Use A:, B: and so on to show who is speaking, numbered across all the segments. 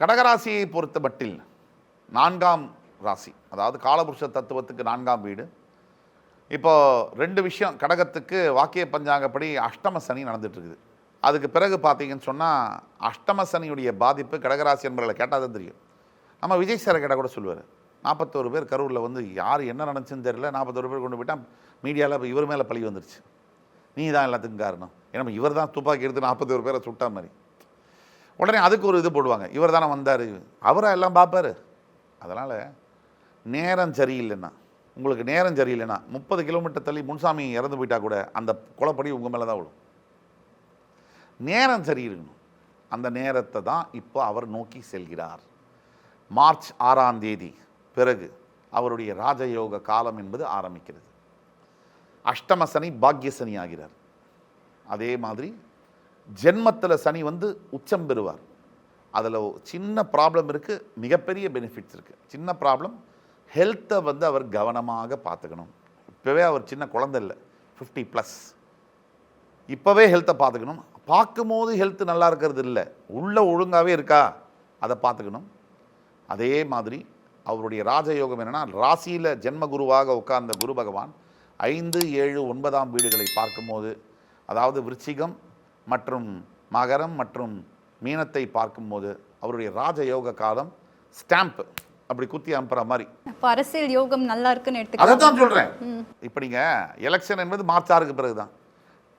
A: கடகராசியை பொறுத்த மட்டில் 4ஆம் ராசி, அதாவது காலபுருஷ தத்துவத்துக்கு 4ஆம் வீடு. இப்போ 2 விஷயம். கடகத்துக்கு வாக்கிய பஞ்சாங்கப்படி அஷ்டம சனி நடந்துட்டு இருக்குது. அதுக்கு பிறகு பார்த்தீங்கன்னு சொன்னால் அஷ்டம சனியுடைய பாதிப்பு கடகராசி என்பவர்களை கேட்டால் தான் தெரியும். நம்ம விஜய் சாரை கேட்டால் கூட சொல்லுவார், 41 பேர் கரூரில் வந்து யார் என்ன நினச்சுன்னு தெரியல, 41 பேர் கொண்டு போயிட்டால் மீடியாவில் இப்போ இவர் மேலே பழி வந்துருச்சு, நீ தான் எல்லாத்துக்கும் காரணம், ஏன்னா இவர் தான் துப்பாக்கி எடுத்து 41 பேரை சுட்டா மாதிரி. உடனே அதுக்கு ஒரு இது போடுவாங்க, இவர் தானே வந்தார், அவராக எல்லாம் பார்ப்பார். அதனால் நேரம் சரியில்லைன்னா, உங்களுக்கு நேரம் சரியில்லைன்னா 30 கிலோமீட்டர் தள்ளி முன்சாமி இறந்து போயிட்டா கூட அந்த குலப்படி உங்கள் மேலே தான் விடும். நேரம் சரியிருக்கணும். அந்த நேரத்தை தான் இப்போ அவர் நோக்கி செல்கிறார். மார்ச் 6ஆம் தேதி பிறகு அவருடைய ராஜயோக காலம் என்பது ஆரம்பிக்கிறது. அஷ்டம சனி பாக்ய சனி ஆகிறார். அதே மாதிரி ஜென்மத்தில் சனி வந்து உச்சம் பெறுவார். அதில் சின்ன ப்ராப்ளம் இருக்குது, மிகப்பெரிய பெனிஃபிட்ஸ் இருக்குது. சின்ன ப்ராப்ளம், ஹெல்த்தை வந்து அவர் கவனமாக பார்த்துக்கணும். இப்போவே அவர் சின்ன குழந்தை இல்லை, 50+. இப்போவே ஹெல்த்தை பார்த்துக்கணும். பார்க்கும்போது ஹெல்த்து நல்லா இருக்கிறது இல்லை, உள்ளே ஒழுங்காகவே இருக்கா அதை பார்த்துக்கணும். அதே மாதிரி அவருடைய ராஜயோகம் என்னென்னா, ராசியில் ஜென்ம குருவாக உட்கார்ந்த குரு பகவான் 5, 7, 9ஆம் வீடுகளை பார்க்கும்போது, அதாவது விருச்சிகம் மற்றும் மகரம் மற்றும் மீனத்தை பார்க்கும்போது அவருடைய ராஜயோக காலம் ஸ்டாம்ப் அப்படி குத்தி அனுப்புற மாதிரி.
B: அரசியல் யோகம் நல்லா இருக்குன்னு எடுத்துக்கலாம்.
A: அதை தான் சொல்கிறேன். இப்போ நீங்கள் எலெக்ஷன் என்பது மார்ச் 6க்கு பிறகு தான்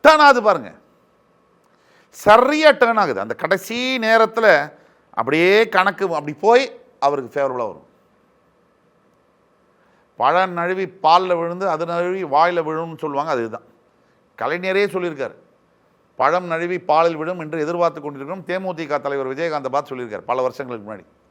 A: டேர்ன் ஆகுது பாருங்க, சரியாக டேர்ன் ஆகுது. அந்த கடைசி நேரத்தில் அப்படியே கணக்கு அப்படி போய் அவருக்கு ஃபேவரபுளாக வரும். பழம் நழுவி பாலில் விழுந்து அது நழுவி வாயில் விழும்னு சொல்லுவாங்க, அதுதான் கலைஞரே சொல்லியிருக்கார். பழம் நழுவி பாலில் விழும் என்று எதிர்பார்த்து கொண்டிருக்கிறோம். தேமுதிக தலைவர் விஜயகாந்த் பார்த்து சொல்லியிருக்கார் பல வருஷங்களுக்கு முன்னாடி.